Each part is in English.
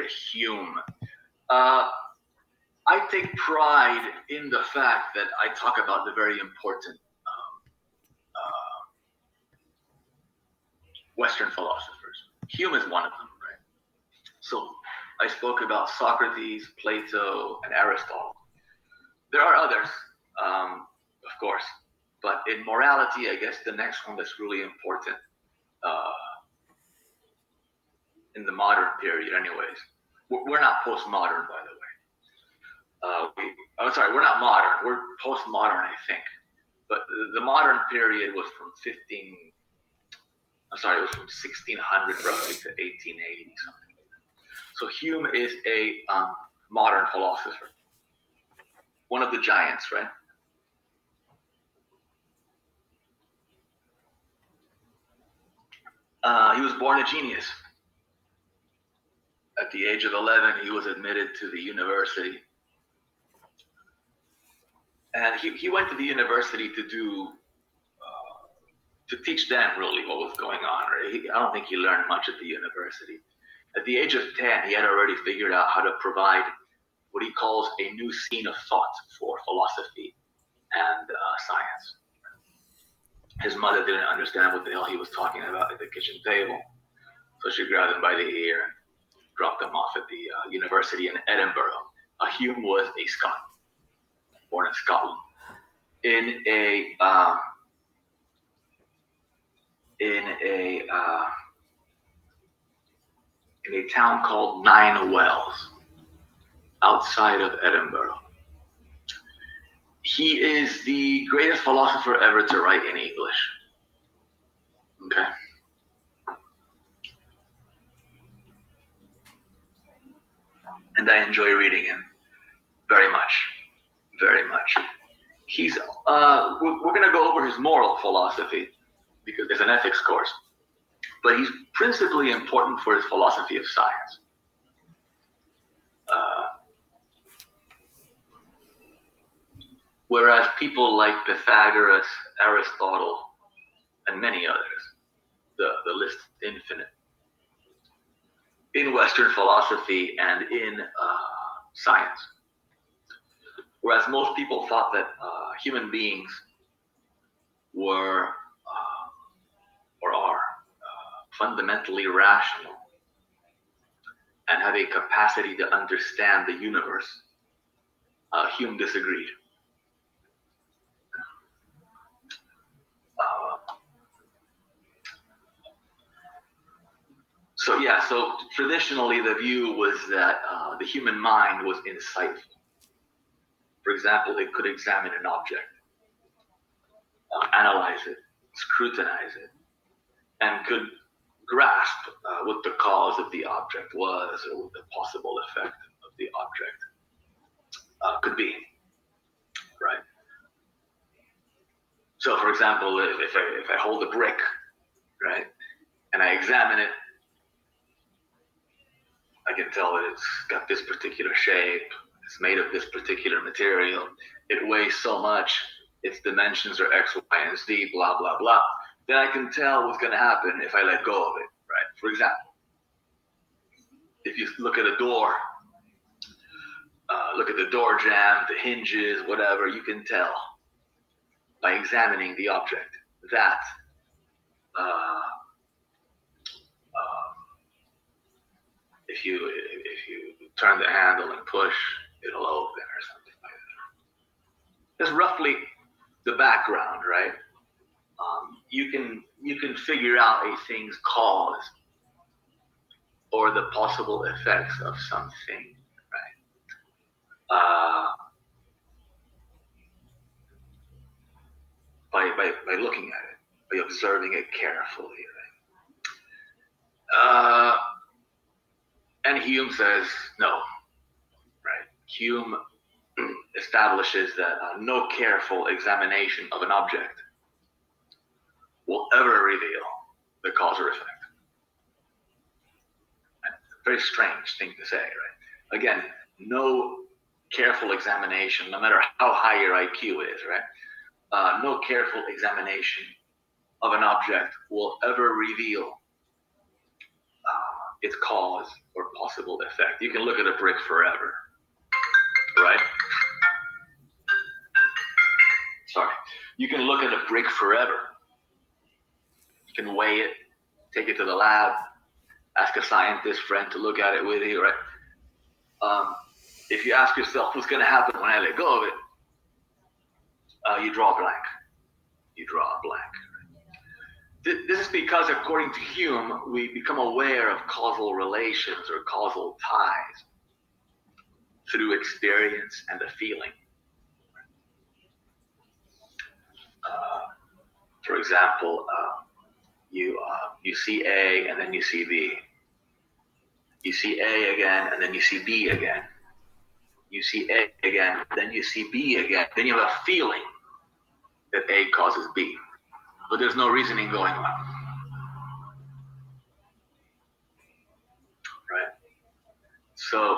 Hume. I take pride in the fact that I talk about the very important Western philosophers. Hume is one of them, right? So I spoke about Socrates, Plato, and Aristotle. There are others, of course, but in morality, I guess the next one that's really important in the modern period, anyways. We're not postmodern, by the way. We're not modern. We're postmodern, I think. But the modern period was from it was from 1600 roughly to 1880 something. So Hume is a modern philosopher, one of the giants, right? He was born a genius. At the age of 11, he was admitted to the university. And he went to the university to teach them really what was going on. Right? I don't think he learned much at the university. At the age of 10, he had already figured out how to provide what he calls a new scene of thought for philosophy and science. His mother didn't understand what the hell he was talking about at the kitchen table, so she grabbed him by the ear and dropped him off at the university in Edinburgh. Hume was a Scot, born in Scotland, in a town called Nine Wells, outside of Edinburgh. He is the greatest philosopher ever to write in English. Okay. And I enjoy reading him very much, very much. We're going to go over his moral philosophy because there's an ethics course, but he's principally important for his philosophy of science. Whereas people like Pythagoras, Aristotle, and many others, the list is infinite, in Western philosophy and in science. Whereas most people thought that human beings were or are fundamentally rational and have a capacity to understand the universe, Hume disagreed. So traditionally the view was that the human mind was insightful. For example, it could examine an object, analyze it, scrutinize it, and could grasp what the cause of the object was or what the possible effect of the object could be, right? So, for example, if I hold a brick, right, and I examine it, I can tell that it's got this particular shape, it's made of this particular material, it weighs so much, its dimensions are X, Y, and Z, blah, blah, blah. Then I can tell what's going to happen if I let go of it, right? For example, if you look at a door, look at the door jamb, the hinges, whatever, you can tell by examining the object that if you turn the handle and push, it'll open or something like that. That's roughly the background, right? You can figure out a thing's cause or the possible effects of something, right? By looking at it, by observing it carefully, right? And Hume says no, right? Hume establishes that no careful examination of an object will ever reveal the cause or effect. Very strange thing to say, right? Again, no careful examination, no matter how high your IQ is, right? No careful examination of an object will ever reveal its cause or possible effect. You can look at a brick forever, right? Sorry. You can look at a brick forever. You can weigh it, take it to the lab, ask a scientist friend to look at it with you, right? If you ask yourself what's going to happen when I let go of it, you draw a blank. You draw a blank. This is because, according to Hume, we become aware of causal relations or causal ties through experience and the feeling. For example, you see A and then you see B. You see A again and then you see B again. You see A again, then you see B again. Then you have a feeling that A causes B, but there's no reasoning going on, right? So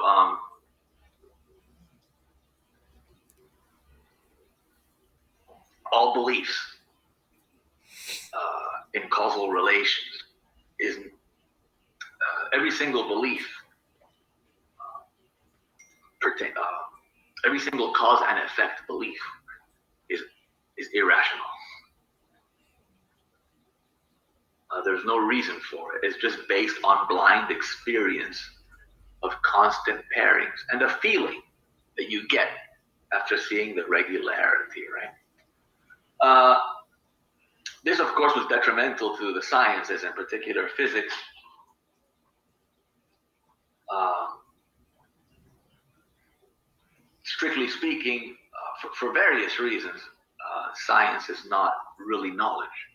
all beliefs in causal relations is every single belief, every single cause and effect belief is irrational. There's no reason for it. It's just based on blind experience of constant pairings and a feeling that you get after seeing the regularity, right? This, of course, was detrimental to the sciences, in particular physics. Strictly speaking, for various reasons, science is not really knowledge.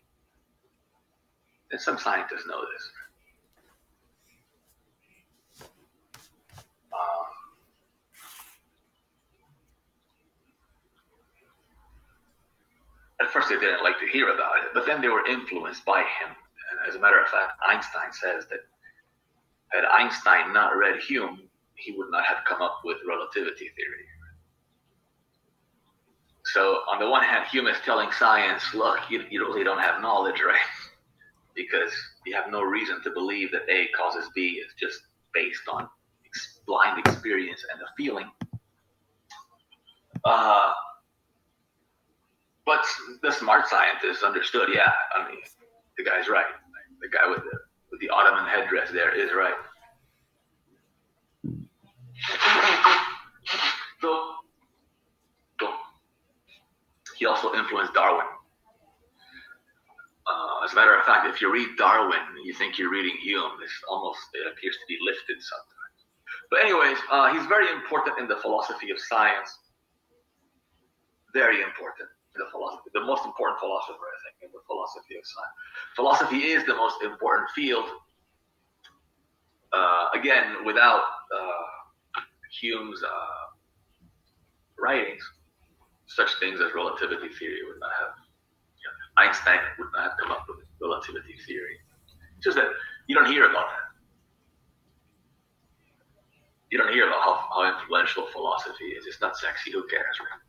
And some scientists know this. At first they didn't like to hear about it, but then they were influenced by him. And as a matter of fact, Einstein says that had Einstein not read Hume, he would not have come up with relativity theory. So on the one hand, Hume is telling science, look, you really don't have knowledge, right? Because you have no reason to believe that A causes B. It's just based on blind experience and a feeling. But the smart scientists understood, yeah, I mean, the guy's right. The guy with the Ottoman headdress there is right. So he also influenced Darwin. As a matter of fact, if you read Darwin, you think you're reading Hume. It appears to be lifted sometimes. But anyways, he's very important in the philosophy of science. Very important in the philosophy. The most important philosopher, I think, in the philosophy of science. Philosophy is the most important field. Again, without Hume's writings, such things as relativity theory would not have. Einstein would not have come up with relativity theory. It's just that you don't hear about that. You don't hear about how influential philosophy is. It's not sexy. Who cares, right?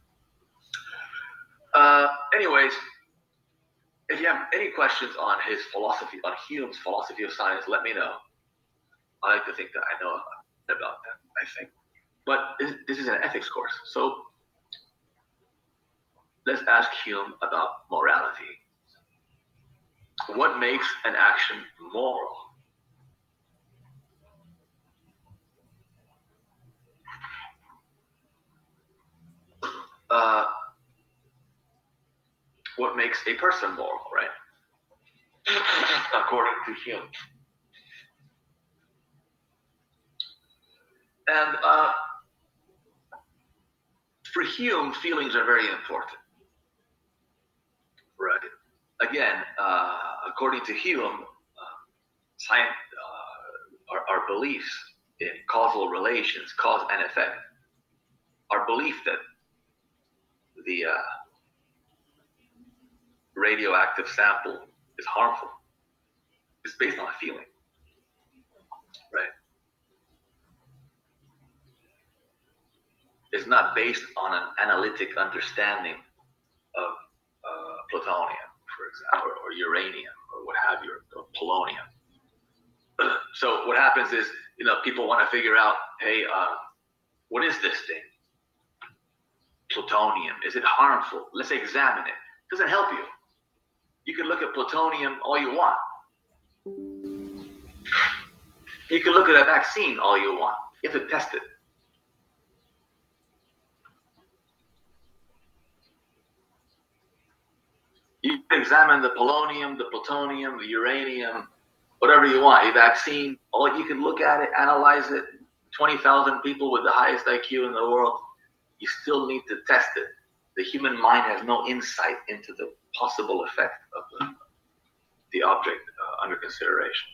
Anyways, if you have any questions on his philosophy, on Hume's philosophy of science, let me know. I like to think that I know about that, I think. But this is an ethics course, so let's ask Hume about morality. What makes an action moral? What makes a person moral, right? According to Hume. And for Hume, feelings are very important, right? Again, according to Hume, science, our beliefs in causal relations, cause and effect, our belief that the radioactive sample is harmful is based on a feeling, right? It's not based on an analytic understanding of plutonium, for example, or uranium, or what have you, or polonium. So what happens is, people want to figure out, hey, what is this thing? Plutonium. Is it harmful? Let's examine it. Doesn't help you. You can look at plutonium all you want. You can look at a vaccine all you want. You have to test it. You can examine the polonium, the plutonium, the uranium, whatever you want, a vaccine. You can look at it, analyze it. 20,000 people with the highest IQ in the world, you still need to test it. The human mind has no insight into the possible effect of the object under consideration.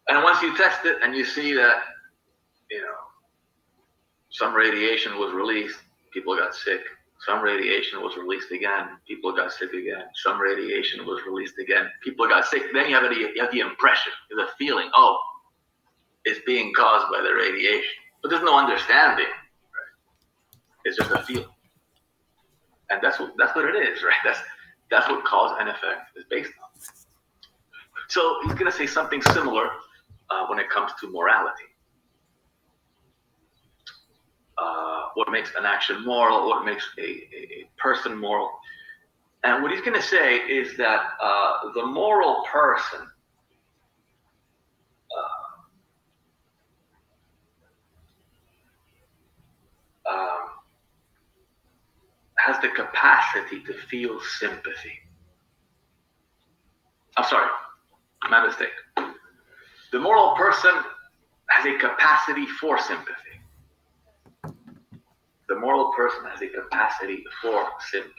And once you test it and you see that, some radiation was released, people got sick. Some radiation was released again, people got sick again. Some radiation was released again, people got sick. Then you have the impression, the feeling, it's being caused by the radiation. But there's no understanding. Right? It's just a feeling. And that's what it is, right? That's what cause and effect is based on. So he's going to say something similar when it comes to morality. What makes an action moral, what makes a person moral. And what he's going to say is that the moral person has the capacity to feel sympathy. I'm sorry, my mistake. The moral person has a capacity for sympathy. The moral person has a capacity for sympathy.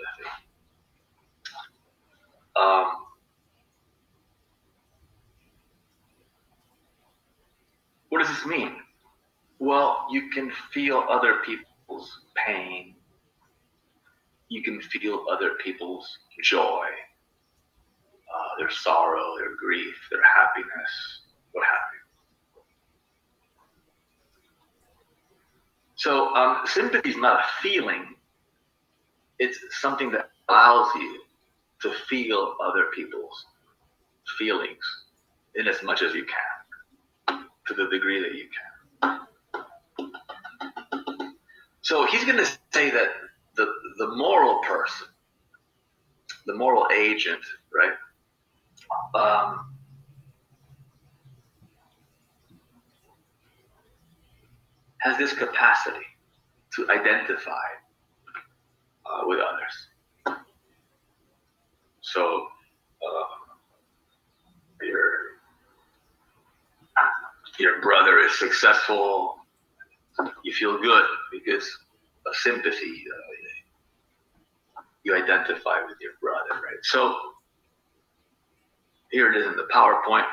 What does this mean? Well, you can feel other people's pain. You can feel other people's joy, their sorrow, their grief, their happiness, what have you. So sympathy is not a feeling. It's something that allows you to feel other people's feelings in as much as you can, to the degree that you can. So he's going to say that the moral person, the moral agent, right, has this capacity to identify with others. So your brother is successful, you feel good because of sympathy. You identify with your brother, right? So here it is in the PowerPoint.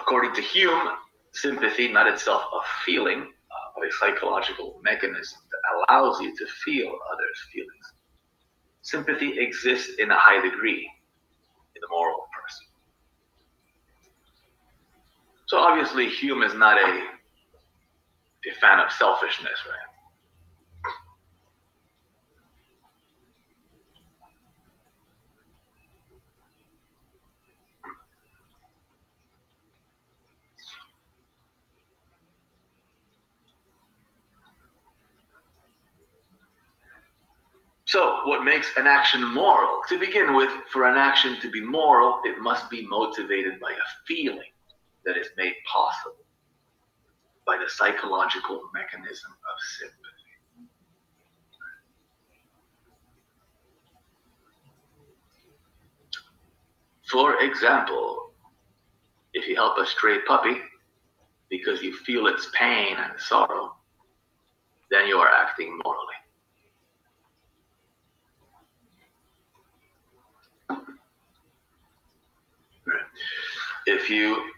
According to Hume, sympathy, not itself a feeling, but a psychological mechanism that allows you to feel others' feelings. Sympathy exists in a high degree in the moral person. So obviously Hume is not a fan of selfishness, right? So what makes an action moral? To begin with, for an action to be moral, it must be motivated by a feeling that is made possible by the psychological mechanism of sympathy. For example, if you help a stray puppy because you feel its pain and sorrow, then you are acting morally. If you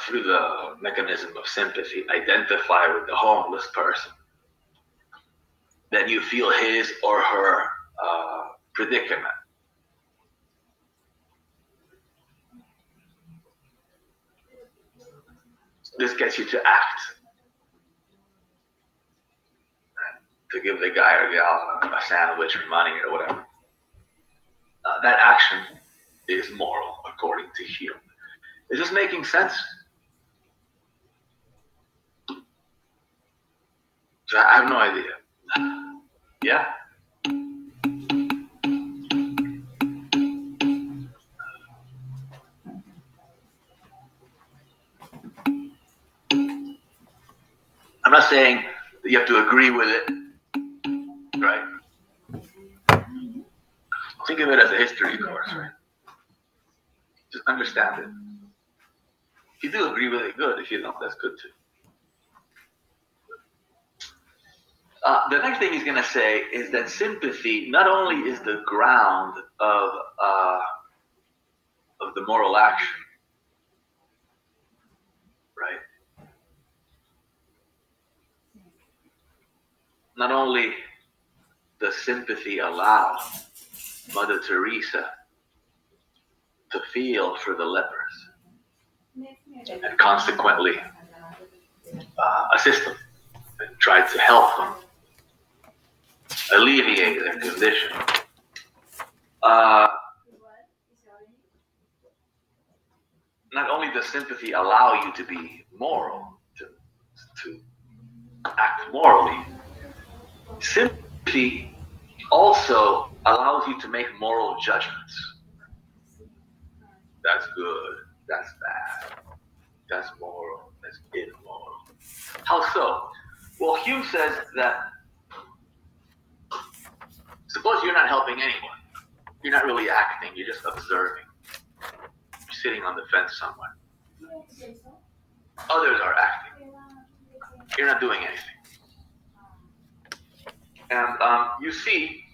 through the mechanism of sympathy, identify with the homeless person, then you feel his or her predicament. This gets you to act, to give the guy or gal a sandwich or money or whatever. That action is moral. according to Hume. Is this making sense? So I have no idea. Yeah? I'm not saying that you have to agree with it, right? Think of it as a history course, right? Just understand it. If you do agree with it, good. If you don't, that's good too. The next thing he's going to say is that sympathy not only is the ground of the moral action, right? Not only does sympathy allow Mother Teresa to feel for the lepers and consequently assist them and try to help them alleviate their condition. Not only does sympathy allow you to be moral, to act morally, sympathy also allows you to make moral judgments. That's good, that's bad, that's moral, that's immoral. How so? Well, Hume says that suppose you're not helping anyone. You're not really acting, you're just observing. You're sitting on the fence somewhere. Others are acting. You're not doing anything. And you see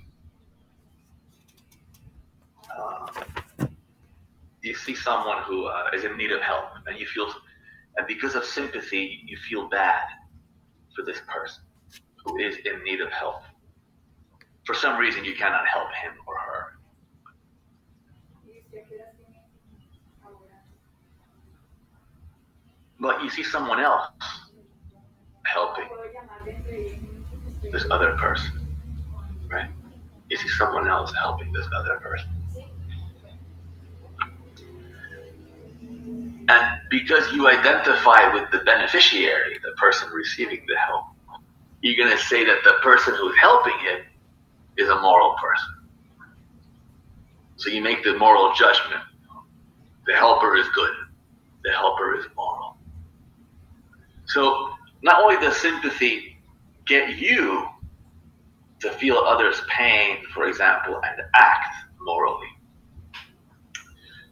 someone who is in need of help, and you feel, and because of sympathy, you feel bad for this person who is in need of help. For some reason, you cannot help him or her. But you see someone else helping this other person, right? You see someone else helping this other person. And because you identify with the beneficiary, the person receiving the help, you're going to say that the person who's helping him is a moral person. So you make the moral judgment. The helper is good. The helper is moral. So not only does sympathy get you to feel others' pain, for example, and act morally,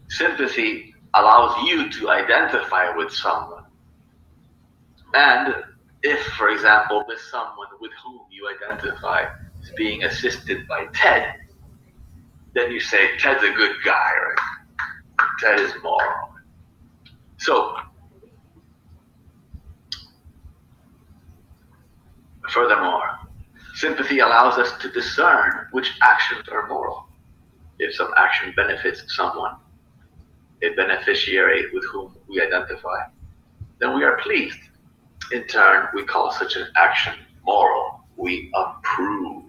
sympathy allows you to identify with someone. And if, for example, this someone with whom you identify is being assisted by Ted, then you say, Ted's a good guy, right? Ted is moral. So, furthermore, sympathy allows us to discern which actions are moral. If some action benefits someone, a beneficiary with whom we identify, then we are pleased. In turn, we call such an action moral. We approve.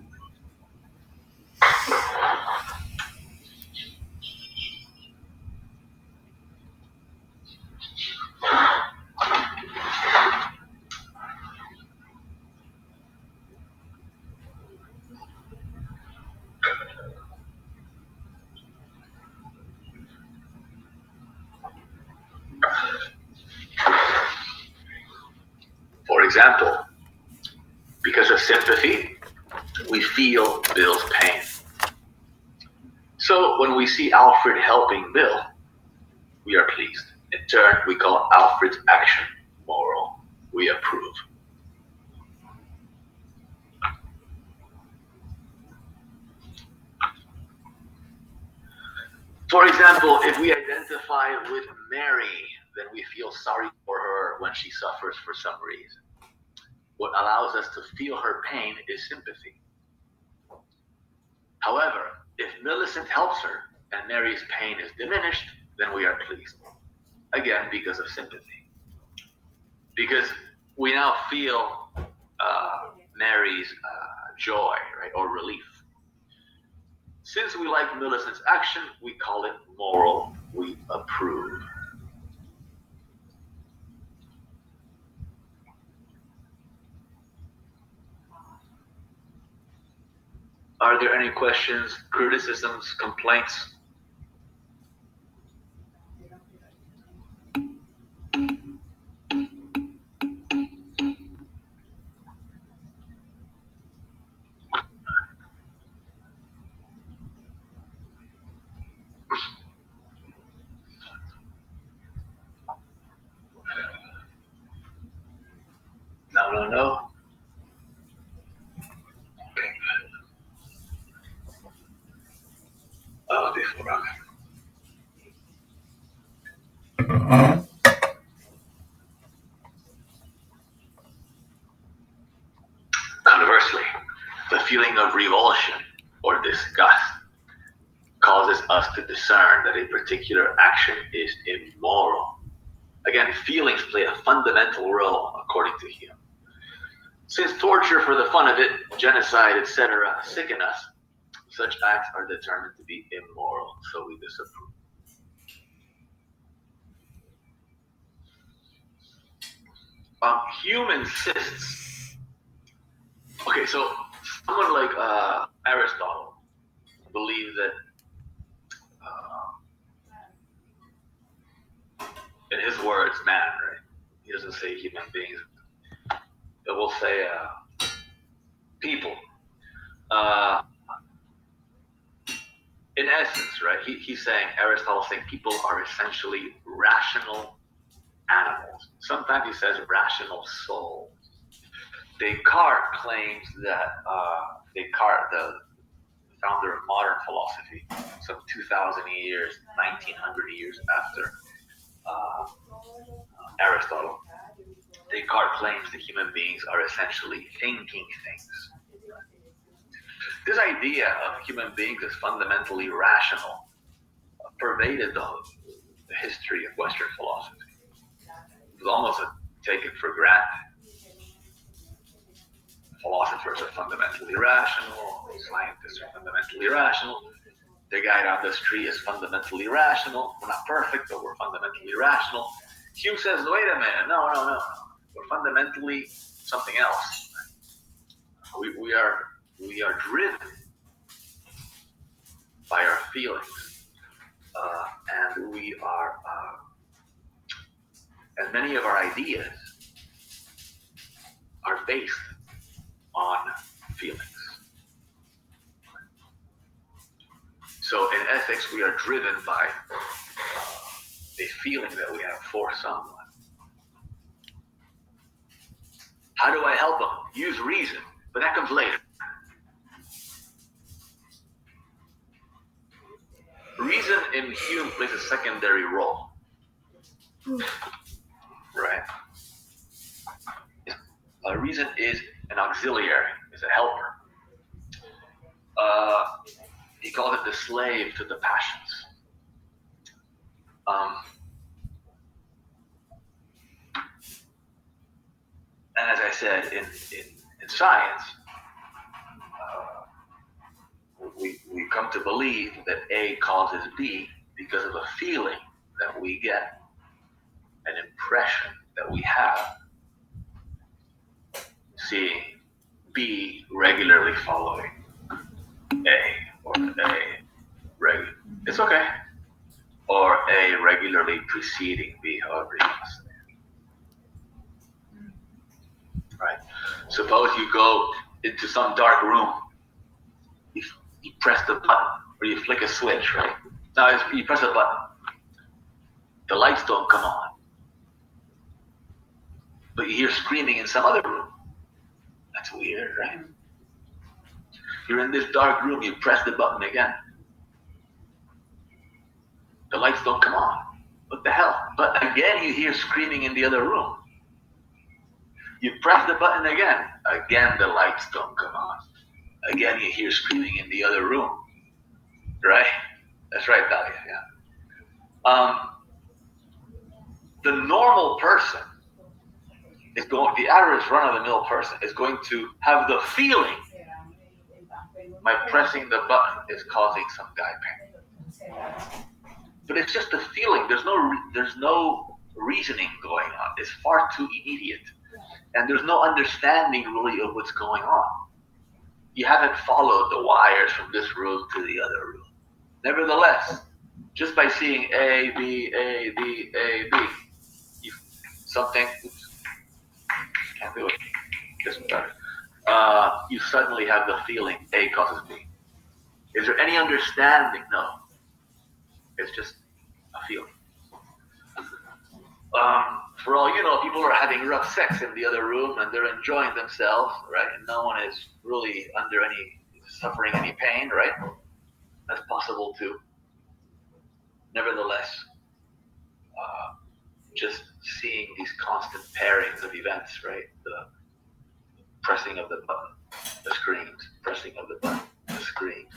For example, because of sympathy, we feel Bill's pain. So when we see Alfred helping Bill, we are pleased. In turn, we call Alfred's action moral. We approve. For example, if we identify with Mary, then we feel sorry for her when she suffers for some reason. What allows us to feel her pain is sympathy. However, if Millicent helps her and Mary's pain is diminished, then we are pleased. Again, because of sympathy. Because we now feel Mary's joy, right, or relief. Since we like Millicent's action, we call it moral. We approve. Are there any questions, criticisms, complaints? No. Okay. Conversely, the feeling of revulsion or disgust causes us to discern that a particular action is immoral. Again, feelings play a fundamental role, according to Hume. Since torture for the fun of it, genocide, etc., sicken us, such acts are determined to be immoral, so we disapprove. Hume insists. Okay, so someone like Aristotle believed that, in his words, man, right? He doesn't say human beings. It will say people. In essence, right? He's saying, Aristotle's saying people are essentially rational animals. Sometimes he says rational souls. Descartes claims that Descartes, the founder of modern philosophy, some 2,000 years, 1,900 years after Aristotle, Descartes claims that human beings are essentially thinking things. This idea of human beings as fundamentally rational pervaded the history of Western philosophy. It was almost taken for granted. Philosophers are fundamentally rational, scientists are fundamentally rational, the guy down the street is fundamentally rational. We're not perfect, but we're fundamentally rational. Hume says, wait a minute, no. We're fundamentally something else. We are driven by our feelings, and we are, and many of our ideas are based on feelings. So in ethics, we are driven by a feeling that we have for someone. How do I help them? Use reason, but that comes later. Reason in Hume plays a secondary role, right? Reason is an auxiliary, is a helper. He calls it the slave to the passions. And as I said, in science, we come to believe that A causes B because of a feeling that we get, an impression that we have, seeing B regularly following A, or A regular. It's okay. Or A regularly preceding B, however you want to say it. Right? Suppose you go into some dark room, you press the button, or you flick a switch, right? Now you press a button, the lights don't come on, but you hear screaming in some other room. That's weird, right? You're in this dark room, you press the button again. The lights don't come on. What the hell? But again, you hear screaming in the other room. You press the button again. Again, the lights don't come on. Again, you hear screaming in the other room. Right? That's right, Dahlia, yeah. The normal person the average run-of-the-mill person is going to have the feeling my pressing the button is causing some guy pain. But it's just a feeling. There's no reasoning going on. It's far too immediate. And there's no understanding really of what's going on. You haven't followed the wires from this room to the other room. Nevertheless, just by seeing A, B, A, B, A, B, something, oops, can't do it, this one better. You suddenly have the feeling A causes B. Is there any understanding? No. It's just a feeling. For all you know, people are having rough sex in the other room and they're enjoying themselves, right? And no one is really suffering any pain, right? That's possible too. Nevertheless, just seeing these constant pairings of events, right? The pressing of the button, the screams, pressing of the button, the screams,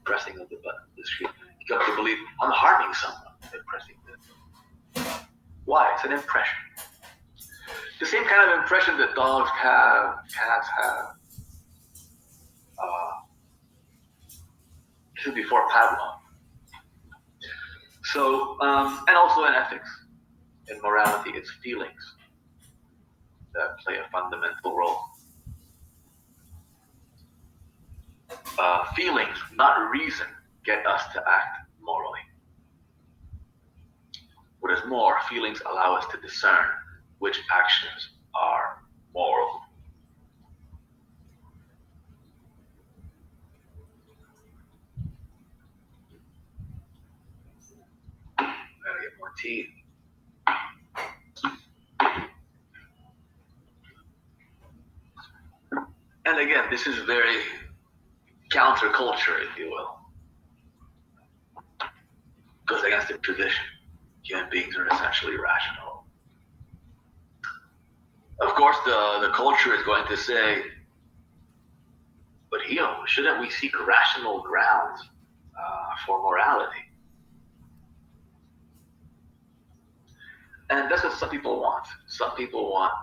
pressing of the button, the scream. You come to believe I'm harming someone by pressing this. Why? It's an impression. The same kind of impression that dogs have, cats have. This is before Pavlov. So, and also in ethics, in morality, it's feelings that play a fundamental role. Feelings, not reason, get us to act morally. What is more, feelings allow us to discern which actions are moral. Gotta get more tea. And again, this is very counterculture, if you will. Goes against the tradition. Human beings are essentially rational. Of course, the culture is going to say, but Hume, shouldn't we seek rational grounds for morality? And that's what some people want. Some people want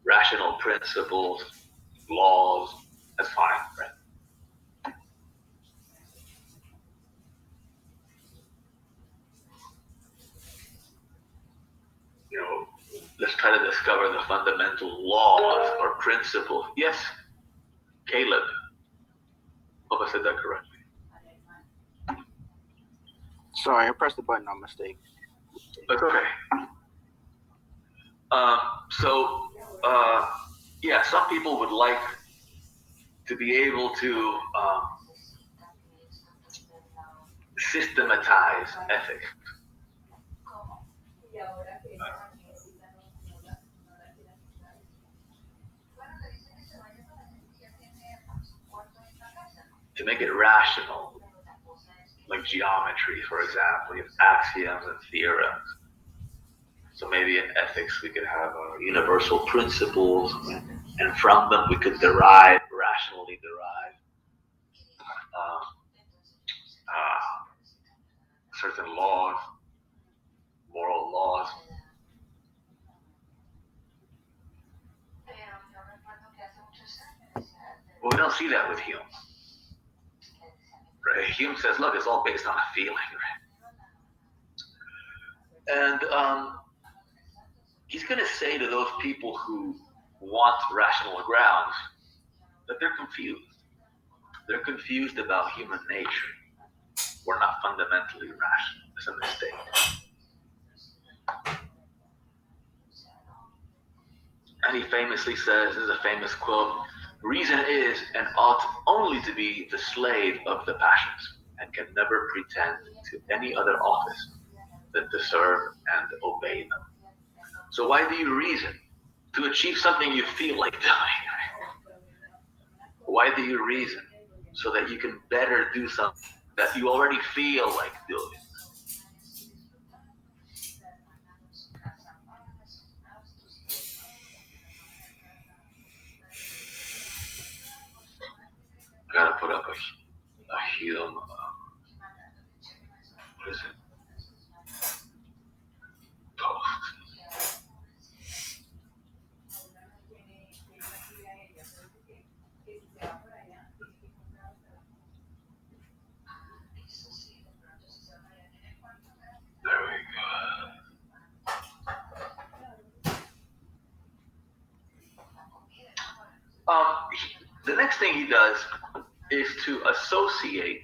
rational principles, laws. That's fine, right? You know, let's try to discover the fundamental laws or principles. Yes, Caleb. Hope I said that correctly. Sorry, I pressed the button on mistake. That's okay. Yeah, some people would like to be able to systematize ethics. To make it rational, like geometry, for example, you have axioms and theorems. So maybe in ethics we could have universal principles, and from them we could rationally derive certain laws, moral laws. Well, we don't see that with Hume. Right? Hume says, look, it's all based on a feeling, right? And he's going to say to those people who want rational grounds that they're confused. They're confused about human nature. We're not fundamentally rational. It's a mistake. And he famously says, this is a famous quote, reason is and ought only to be the slave of the passions, and can never pretend to any other office than to serve and obey them. So why do you reason? To achieve something you feel like doing. Why do you reason? So that you can better do something that you already feel like doing. I gotta put up a Hume, what is it? Post. The next thing he does is to associate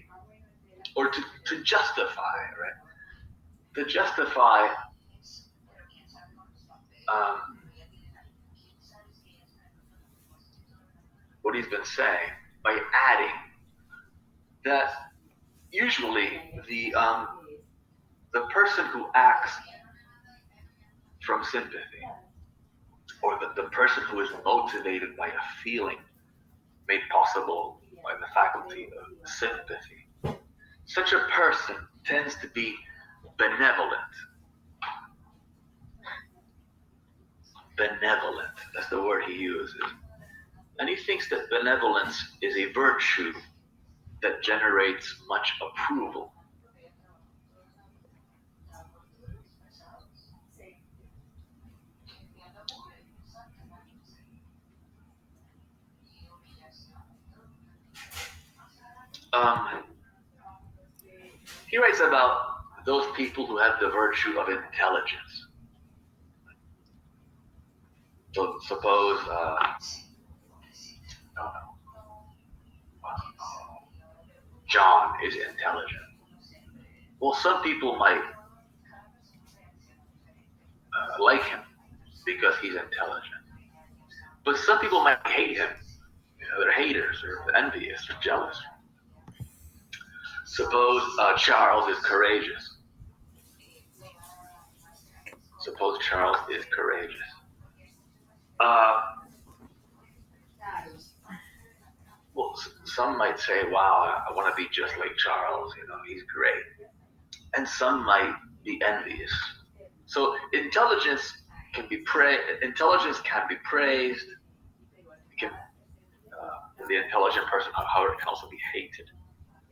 or to justify, right? To justify what he's been saying by adding that usually the person who acts from sympathy, or the person who is motivated by a feeling made possible by the faculty of sympathy, such a person tends to be benevolent. Benevolent, that's the word he uses. And he thinks that benevolence is a virtue that generates much approval. He writes about those people who have the virtue of intelligence. So suppose, John is intelligent. Well, some people might like him because he's intelligent. But some people might hate him. They're haters or envious or jealous. Suppose Charles is courageous. Suppose Charles is courageous. Well, some might say, wow, I want to be just like Charles, he's great. And some might be envious. So intelligence can be praised. The intelligent person, however, can also be hated,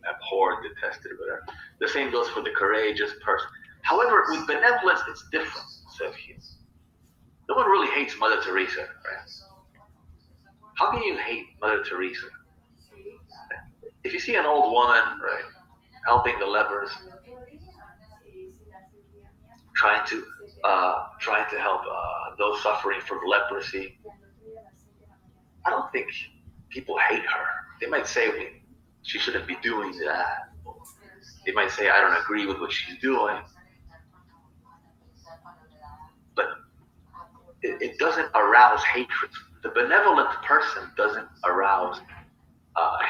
abhorred, detested, whatever. The same goes for the courageous person. However, with benevolence, it's different, said Hume. No one really hates Mother Teresa, right? How can you hate Mother Teresa? If you see an old woman, right, helping the lepers, trying to help those suffering from leprosy, I don't think people hate her. They might say she shouldn't be doing that. They might say, I don't agree with what she's doing. But it doesn't arouse hatred. The benevolent person doesn't arouse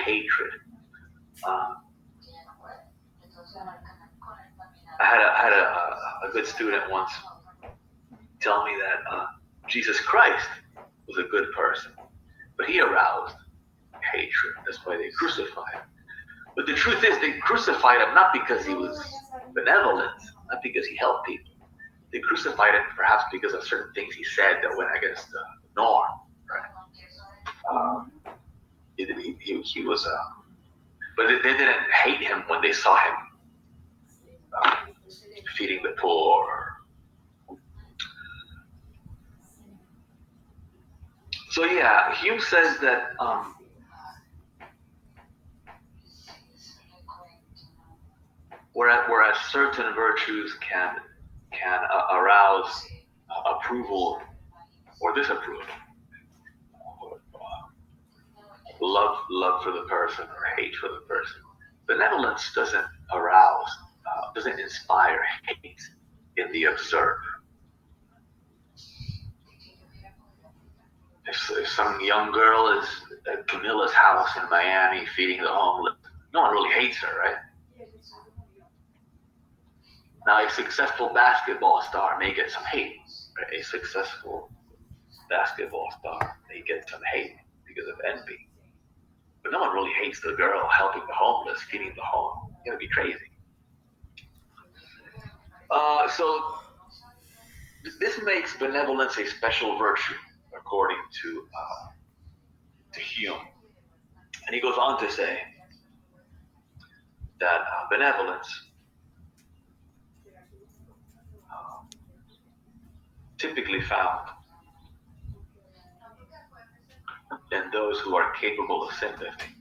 hatred. I had a good student once tell me that Jesus Christ was a good person, but he aroused hatred. That's why they crucified him. But the truth is, they crucified him not because he was benevolent, not because he helped people. They crucified him perhaps because of certain things he said that went against the norm. Right? He was, but they didn't hate him when they saw him feeding the poor. So yeah, Hume says that whereas certain virtues can arouse approval or disapproval, love for the person or hate for the person, benevolence doesn't arouse, doesn't inspire hate in the observer. If some young girl is at Camilla's house in Miami feeding the homeless, no one really hates her, right? Now, a successful basketball star may get some hate. Right? A successful basketball star may get some hate because of envy. But no one really hates the girl helping the homeless, feeding the homeless. It's gonna be crazy. So this makes benevolence a special virtue, according to Hume. And he goes on to say that benevolence typically found in those who are capable of sympathy.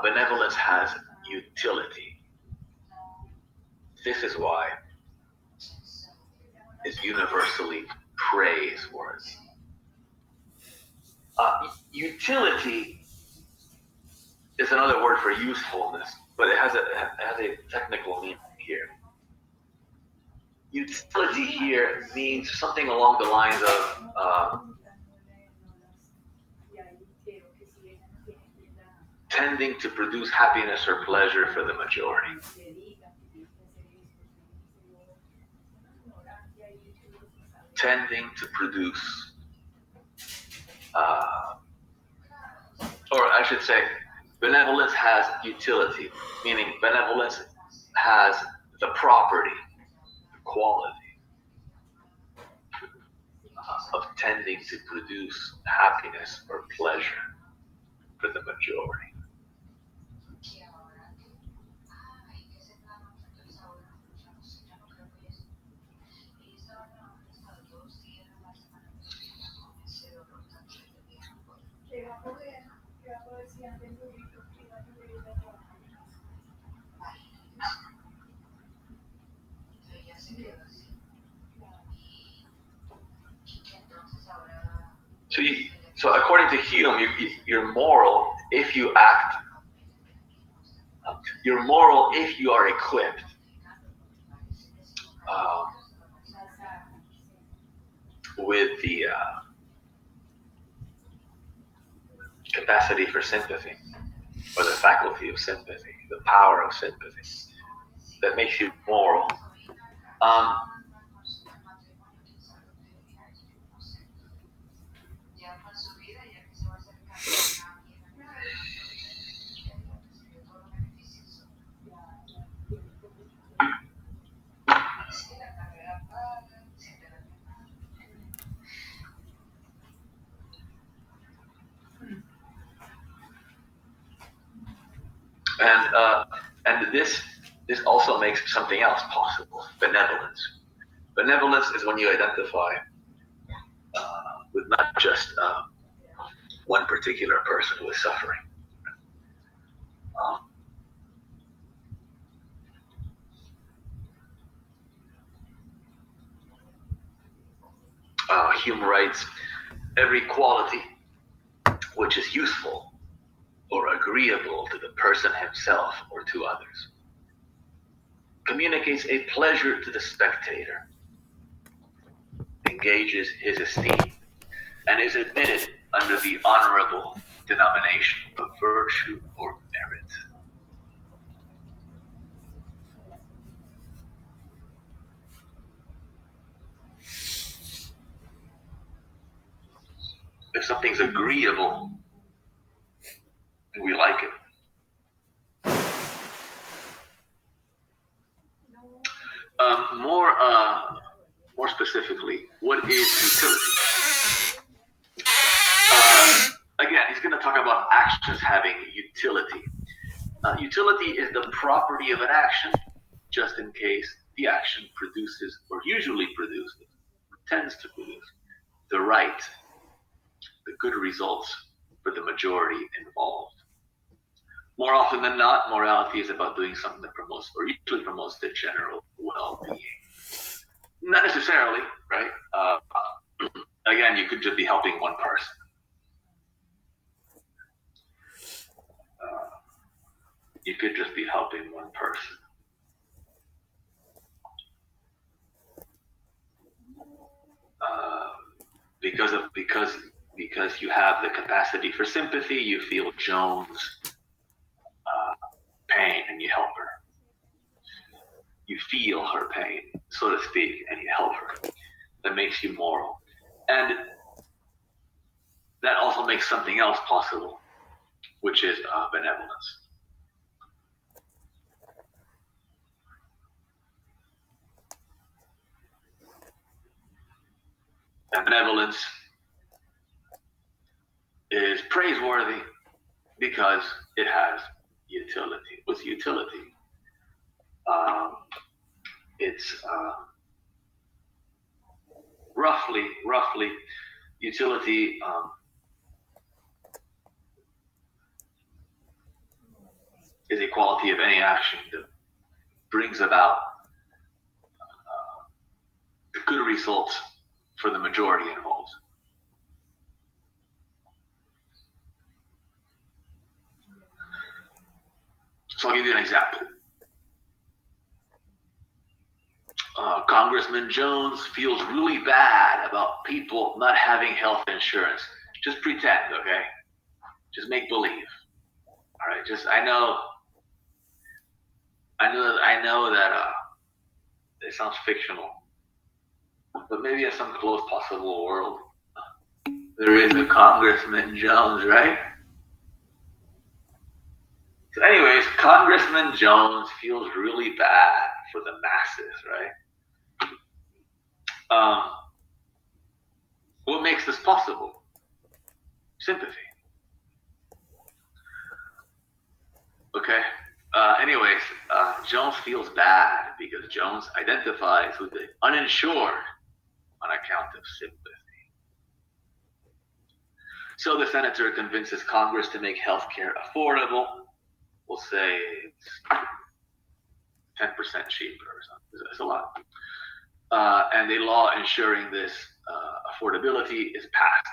Benevolence has utility. This is why it's universally praiseworthy. Utility is another word for usefulness, but it has a technical meaning here. Utility here means something along the lines of tending to produce happiness or pleasure for the majority. Tending to produce, or I should say, benevolence has utility, meaning benevolence has the property, the quality of tending to produce happiness or pleasure for the majority. So according to Hume, you're moral if you act. You're moral if you are equipped with the capacity for sympathy, or the faculty of sympathy, the power of sympathy that makes you moral. And this also makes something else possible: benevolence. Benevolence is when you identify with not just one particular person who is suffering. Hume writes, every quality which is useful or agreeable to the person himself or to others communicates a pleasure to the spectator, engages his esteem, and is admitted under the honorable denomination of virtue or merit. If something's agreeable, we like it. More specifically, what is utility? Again, he's going to talk about actions having utility. Utility is the property of an action, just in case the action produces, or usually produces, tends to produce, the right, the good results for the majority involved. More often than not, morality is about doing something that promotes, or usually promotes, the general well-being. Not necessarily, right? Again, you could just be helping one person. You could just be helping one person. Because you have the capacity for sympathy, you feel Joan's pain and you help her. You feel her pain, so to speak, and you help her. That makes you moral. And that also makes something else possible, which is benevolence. And benevolence is praiseworthy because it has utility. What's utility? It's roughly utility is a quality of any action that brings about the good results for the majority involved. So I'll give you an example. Congressman Jones feels really bad about people not having health insurance. Just pretend, okay? Just make believe. All right. I know that it sounds fictional, but maybe in some close possible world, there is a Congressman Jones, right? So, anyways, Congressman Jones feels really bad for the masses, right? What makes this possible? Sympathy. Okay. Anyways, Jones feels bad because Jones identifies with the uninsured on account of sympathy. So the senator convinces Congress to make healthcare affordable. We'll say it's 10% cheaper or something. It's a lot. And a law ensuring this affordability is passed.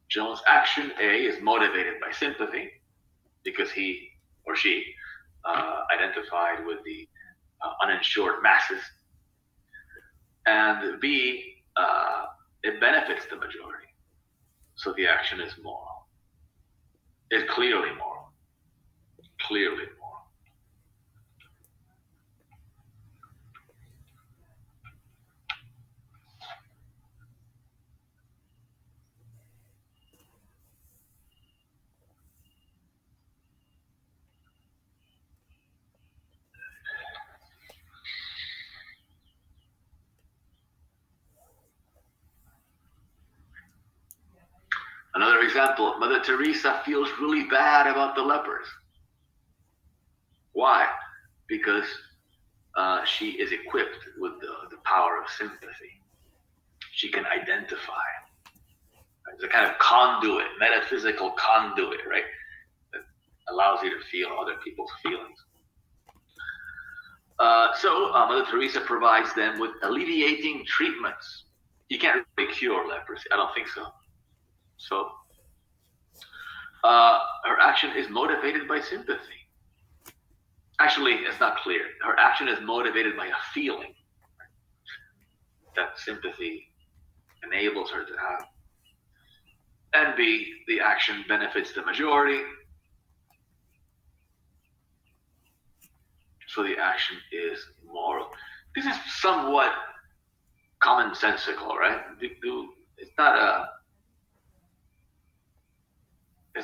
Jones' action A is motivated by sympathy because he or she identified with the uninsured masses. And B, it benefits the majority. So the action is moral. It's clearly moral. Clearly moral. Another example, Mother Teresa feels really bad about the lepers. Why? Because she is equipped with the power of sympathy. She can identify. It's a kind of conduit, metaphysical conduit, right? That allows you to feel other people's feelings. So Mother Teresa provides them with alleviating treatments. You can't really cure leprosy. I don't think so. So her action is motivated by sympathy. Actually, it's not clear. Her action is motivated by a feeling that sympathy enables her to have. And B, the action benefits the majority. So the action is moral. This is somewhat commonsensical, right? It's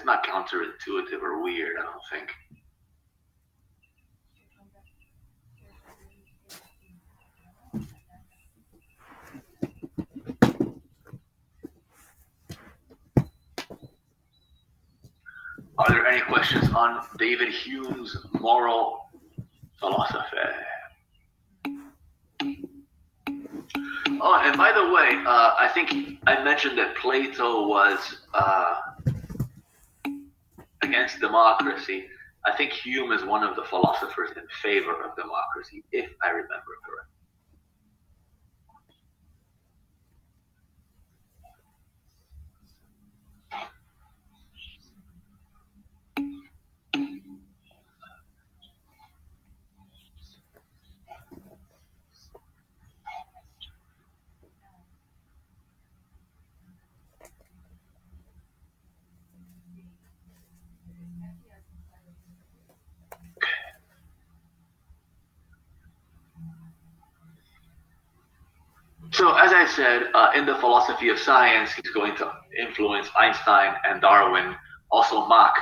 not counterintuitive or weird, I don't think. Are there any questions on David Hume's moral philosophy? Oh, and by the way, I think I mentioned that Plato was against democracy. I think Hume is one of the philosophers in favor of democracy, if I remember correctly. So, as I said, in the philosophy of science, he's going to influence Einstein and Darwin, also Mach.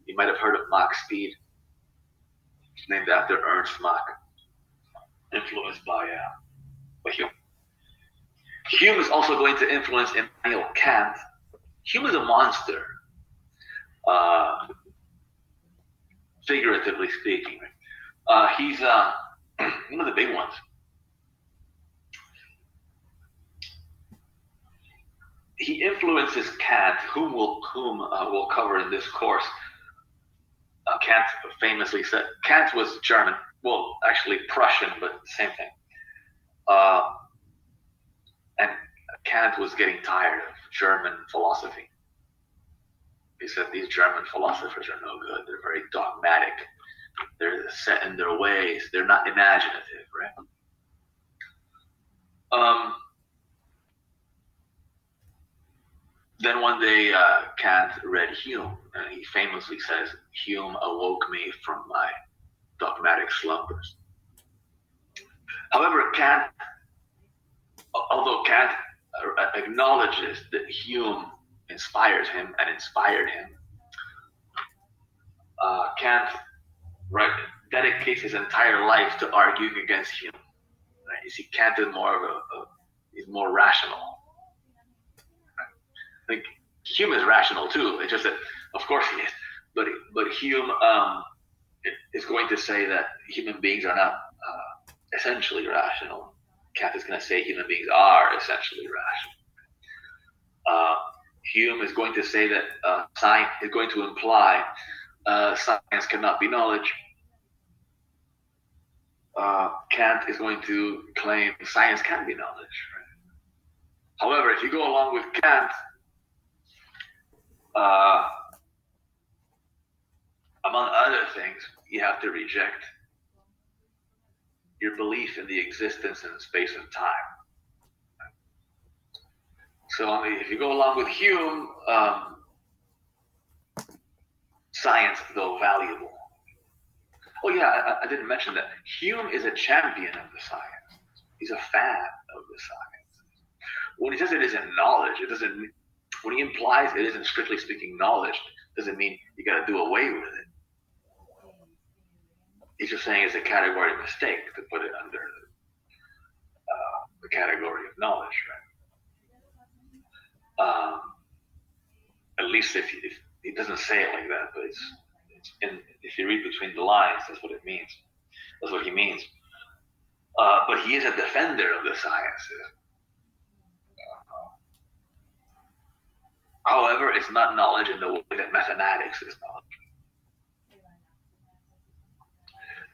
You might have heard of Mach speed. It's named after Ernst Mach, influenced by Hume. Hume is also going to influence Immanuel Kant. Hume is a monster, figuratively speaking. He's one of the big ones. He influences Kant, whom we'll cover in this course. Kant famously said, Kant was German, well, actually Prussian, but same thing. And Kant was getting tired of German philosophy. He said these German philosophers are no good. They're very dogmatic. They're set in their ways. They're not imaginative, right? Then one day Kant read Hume, and he famously says, Hume awoke me from my dogmatic slumbers. However, although Kant acknowledges that Hume inspires him and inspired him, Kant dedicates his entire life to arguing against Hume. Right? You see, Kant is he's more rational. I think Hume is rational too. It's just that, of course, he is. But Hume is going to say that human beings are not essentially rational. Kant is going to say human beings are essentially rational. Hume is going to say that science is going to imply science cannot be knowledge. Kant is going to claim science can be knowledge. Right? However, if you go along with Kant, among other things, you have to reject your belief in the existence in space and time. So if you go along with Hume, science, though valuable. Oh yeah, I didn't mention that. Hume is a champion of the science. He's a fan of the science. When he says it isn't knowledge, when he implies it isn't strictly speaking knowledge, doesn't mean you got to do away with it. He's just saying it's a category mistake to put it under the category of knowledge, right? At least if he doesn't say it like that, but if you read between the lines, that's what it means. That's what he means. But he is a defender of the sciences. However, it's not knowledge in the way that mathematics is knowledge.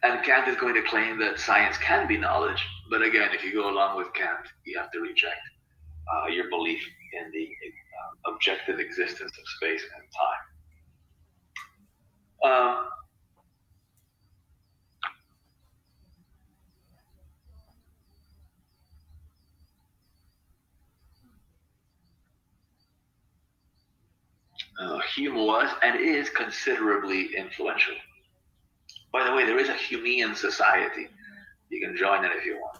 And Kant is going to claim that science can be knowledge, but again, if you go along with Kant, you have to reject your belief in the objective existence of space and time. Hume was and is considerably influential. By the way, there is a Humean society. You can join it if you want.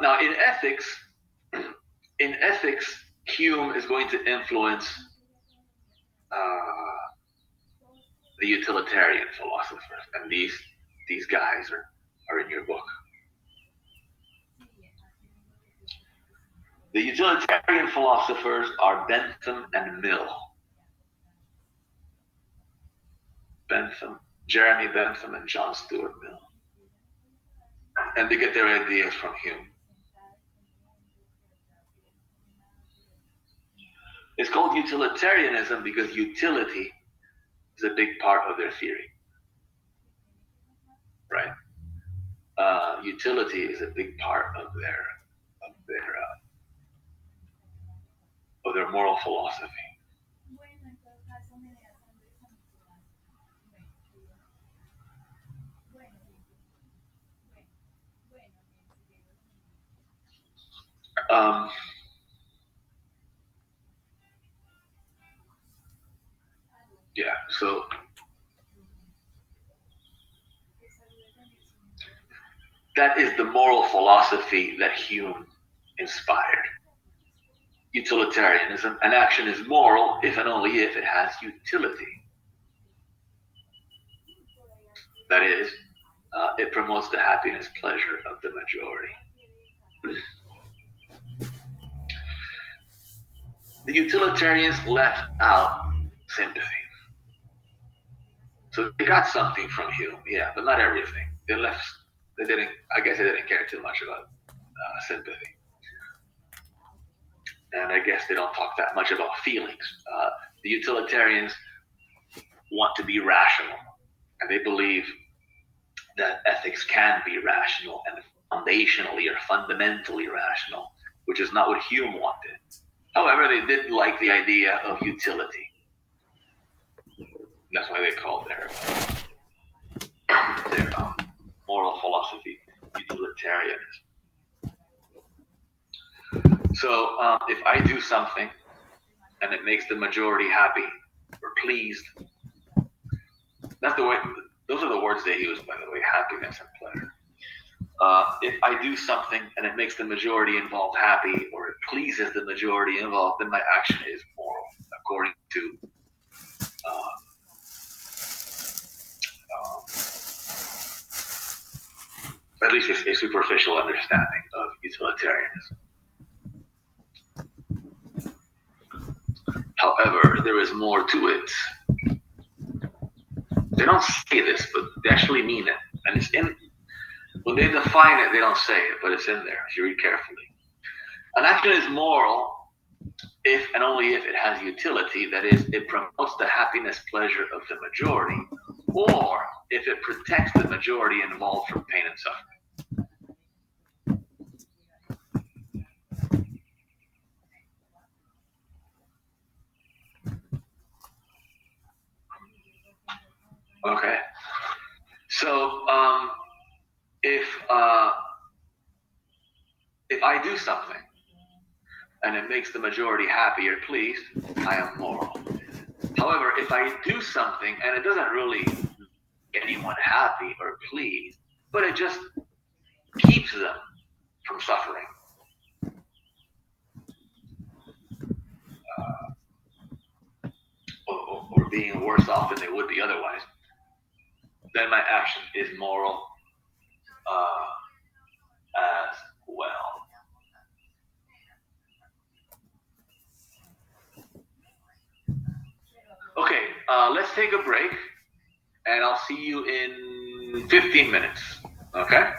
Now, in ethics, Hume is going to influence the utilitarian philosophers, and these guys are in your book. The utilitarian philosophers are Bentham and Mill. Jeremy Bentham and John Stuart Mill. And they get their ideas from Hume. It's called utilitarianism because utility is a big part of their theory. Right? Utility is a big part of their moral philosophy. Yeah, so that is the moral philosophy that Hume inspired. Utilitarianism, an action is moral if and only if it has utility. That is, it promotes the happiness, pleasure of the majority. The utilitarians left out sympathy. So they got something from Hume, yeah, but not everything. I guess they didn't care too much about sympathy. And I guess they don't talk that much about feelings. The utilitarians want to be rational, and they believe that ethics can be rational and foundationally or fundamentally rational, which is not what Hume wanted. However, they didn't like the idea of utility. That's why they called their moral philosophy utilitarianism. So if I do something and it makes the majority happy or pleased, that's the way. Those are the words they use, by the way: happiness and pleasure. If I do something and it makes the majority involved happy or it pleases the majority involved, then my action is moral, according to at least a superficial understanding of utilitarianism. However, there is more to it. They don't say this, but they actually mean it. And it's in, when they define it, they don't say it, but it's in there if you read carefully. An action is moral if and only if it has utility, that is, it promotes the happiness, pleasure of the majority, or if it protects the majority involved from pain and suffering. Okay. So if I do something and it makes the majority happy or pleased, I am moral. However, if I do something and it doesn't really make anyone happy or pleased, but it just keeps them from suffering, or being worse off than they would be otherwise, then my action is moral as well. Okay, let's take a break, and I'll see you in 15 minutes. Okay?